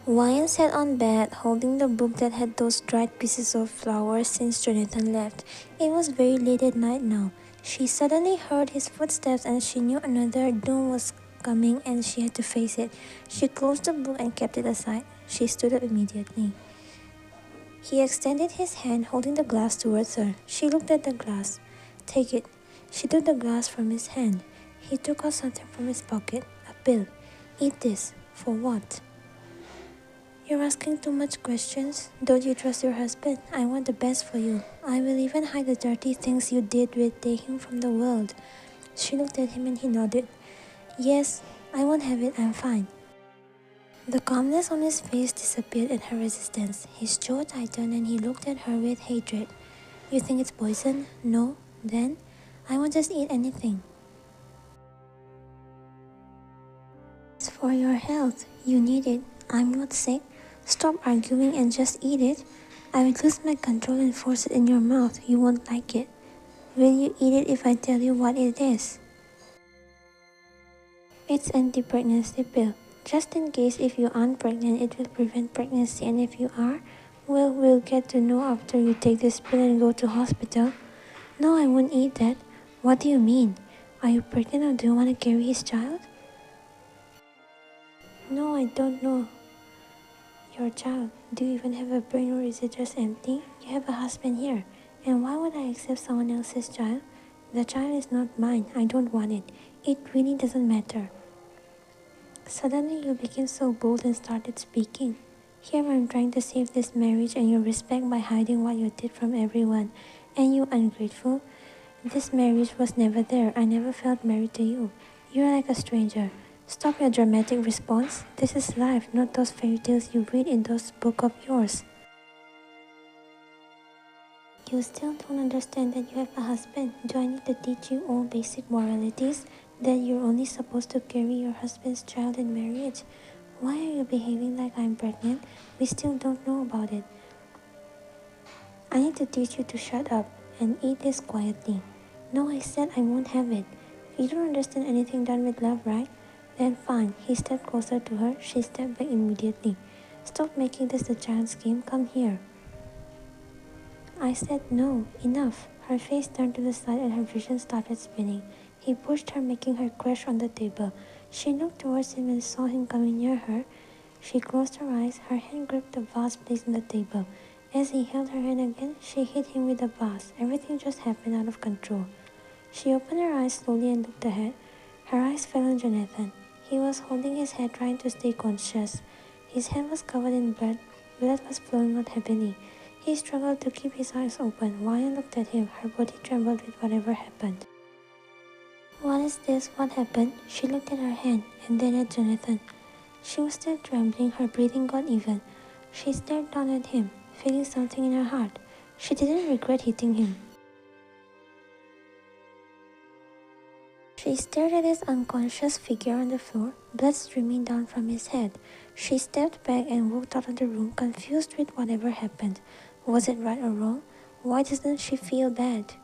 Ryan sat on bed, holding the book that had those dried pieces of flowers since Jonathan left. It was very late at night now. She suddenly heard his footsteps and she knew another doom was coming and she had to face it. She closed the book and kept it aside. She stood up immediately. He extended his hand, holding the glass towards her. She looked at the glass. Take it. She took the glass from his hand. He took out something from his pocket. A pill. Eat this. For what? You're asking too much questions. Don't you trust your husband? I want the best for you. I will even hide the dirty things you did with Taehyung from the world. She looked at him and he nodded. Yes, I won't have it. I'm fine. The calmness on his face disappeared at her resistance. His jaw tightened and he looked at her with hatred. You think it's poison? No? Then? I won't just eat anything. It's for your health. You need it. I'm not sick. Stop arguing and just eat it. I will lose my control and force it in your mouth. You won't like it. Will you eat it if I tell you what it is? It's anti-pregnancy pill. Just in case if you aren't pregnant, it will prevent pregnancy, and if you are, well, we'll get to know after you take this pill and go to hospital. No, I won't eat that. What do you mean? Are you pregnant or do you want to carry his child? No, I don't know your child. Do you even have a brain or is it just empty? You have a husband here. And why would I accept someone else's child? The child is not mine. I don't want it. It really doesn't matter. Suddenly you became so bold and started speaking. Here I'm trying to save this marriage and your respect by hiding what you did from everyone. And you ungrateful. This marriage was never there. I never felt married to you. You're like a stranger. Stop your dramatic response. This is life, not those fairy tales you read in those books of yours. You still don't understand that you have a husband. Do I need to teach you all basic moralities? That you're only supposed to carry your husband's child in marriage? Why are you behaving like I'm pregnant? We still don't know about it. I need to teach you to shut up and eat this quietly. No, I said I won't have it. You don't understand anything done with love, right? Then fine. He stepped closer to her. She stepped back immediately. Stop making this a child's game. Come here. I said no. Enough. Her face turned to the side and her vision started spinning. He pushed her, making her crash on the table. She looked towards him and saw him coming near her. She closed her eyes. Her hand gripped the vase placed on the table. As he held her hand again, she hit him with the vase. Everything just happened out of control. She opened her eyes slowly and looked ahead. Her eyes fell on Jonathan. He was holding his head, trying to stay conscious. His hand was covered in blood. Blood was flowing out heavily. He struggled to keep his eyes open. Ryan looked at him. Her body trembled with whatever happened. What is this? What happened? She looked at her hand and then at Jonathan. She was still trembling. Her breathing got even. She stared down at him, feeling something in her heart. She didn't regret hitting him. She stared at his unconscious figure on the floor, blood streaming down from his head. She stepped back and walked out of the room, confused with whatever happened. Was it right or wrong? Why doesn't she feel bad?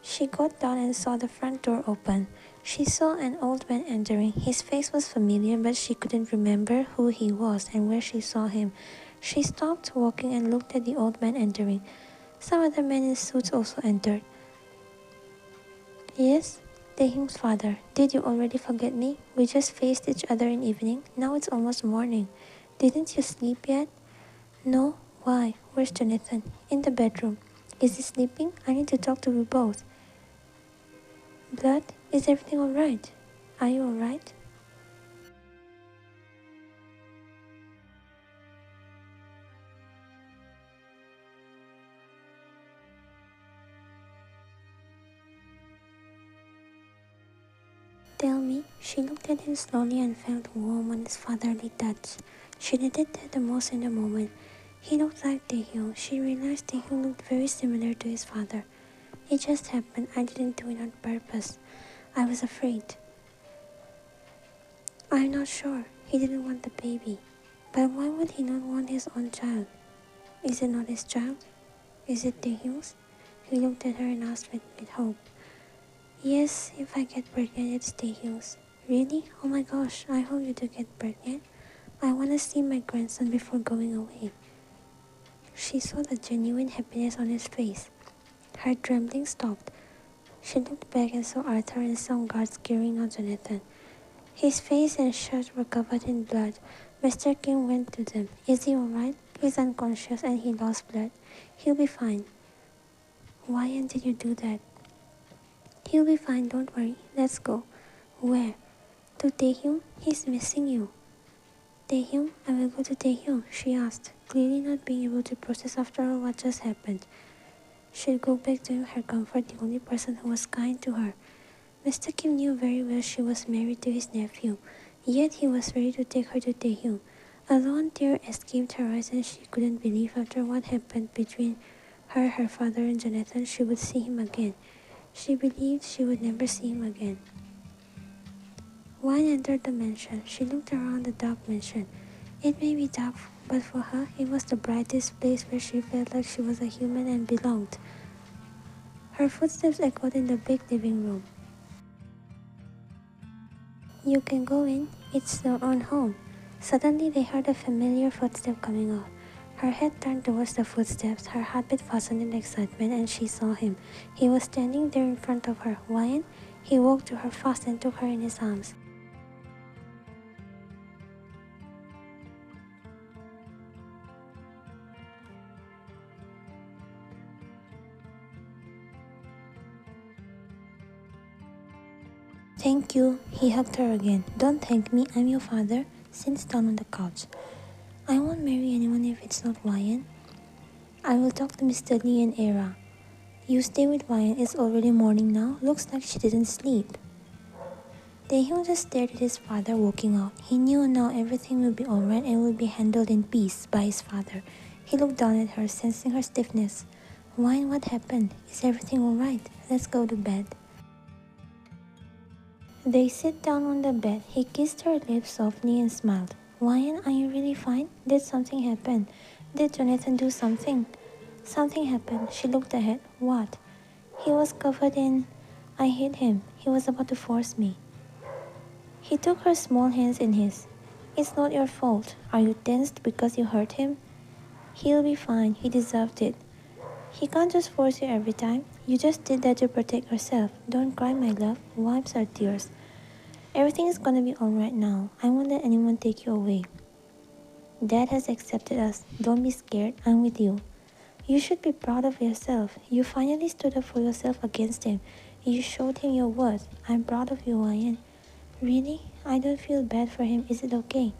She got down and saw the front door open. She saw an old man entering. His face was familiar, but she couldn't remember who he was and where she saw him. She stopped walking and looked at the old man entering. Some other men in suits also entered. Yes? Taehyung's father. Did you already forget me? We just faced each other in evening. Now it's almost morning. Didn't you sleep yet? No. Why? Where's Jonathan? In the bedroom. Is he sleeping? I need to talk to you both. Blood? Is everything alright? Are you alright? Tell me. She looked at him slowly and felt warm on his fatherly touch. She needed that the most in the moment. He looked like Taehyung. She realized Taehyung looked very similar to his father. It just happened. I didn't do it on purpose. I was afraid. I'm not sure. He didn't want the baby. But why would he not want his own child? Is it not his child? Is it Taehyung's? He looked at her and asked with hope. Yes, if I get pregnant, it's Taehyung's. Really? Oh my gosh, I hope you do get pregnant. I want to see my grandson before going away. She saw the genuine happiness on his face. Her trembling stopped. She looked back and saw Arthur and some guards carrying out Jonathan. His face and shirt were covered in blood. Mr. Kim went to them. Is he alright? He's unconscious and he lost blood. He'll be fine. Why did you do that? He'll be fine, don't worry. Let's go. Where? To Taehyung? He's missing you. Taehyung? I will go to Taehyung, she asked, clearly not being able to process after all what just happened. She'd go back to him, her comfort, the only person who was kind to her. Mr. Kim knew very well she was married to his nephew, yet he was ready to take her to Taehyung. A lone tear escaped her eyes and she couldn't believe after what happened between her father and Jonathan she would see him again. She believed she would never see him again. Wine entered the mansion. She looked around the dark mansion. It may be dark, but for her, it was the brightest place where she felt like she was a human and belonged. Her footsteps echoed in the big living room. You can go in. It's your own home. Suddenly, they heard a familiar footstep coming out. Her head turned towards the footsteps, her heartbeat fastened in excitement, and she saw him. He was standing there in front of her. Wyan? He walked to her fast and took her in his arms. Thank you. He hugged her again. Don't thank me. I'm your father. Sits down on the couch. I won't marry anyone if it's not Wyan. I will talk to Mr. Lee and Era. You stay with Wyan. It's already morning now. Looks like she didn't sleep. Taehyung just stared at his father walking out. He knew now everything would be alright and would be handled in peace by his father. He looked down at her, sensing her stiffness. Wyan, what happened? Is everything alright? Let's go to bed. They sat down on the bed. He kissed her lips softly and smiled. Wyan, are you really fine? Did something happen? Did Jonathan do something? Something happened. She looked ahead. What? He was covered in... I hit him. He was about to force me. He took her small hands in his. It's not your fault. Are you tensed because you hurt him? He'll be fine. He deserved it. He can't just force you every time. You just did that to protect yourself. Don't cry, my love. Wipes her tears. Everything is gonna be alright now. I won't let anyone take you away. Dad has accepted us. Don't be scared. I'm with you. You should be proud of yourself. You finally stood up for yourself against him. You showed him your worth. I'm proud of you, Wyan. Really? I don't feel bad for him. Is it okay?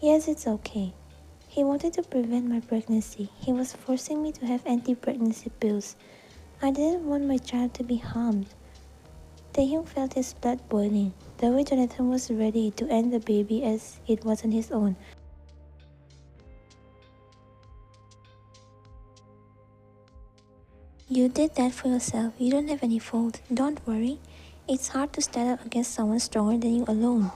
Yes, it's okay. He wanted to prevent my pregnancy. He was forcing me to have anti-pregnancy pills. I didn't want my child to be harmed. Taehyung felt his blood boiling. The way Jonathan was ready to end the baby as it wasn't his own. You did that for yourself. You don't have any fault. Don't worry. It's hard to stand up against someone stronger than you alone.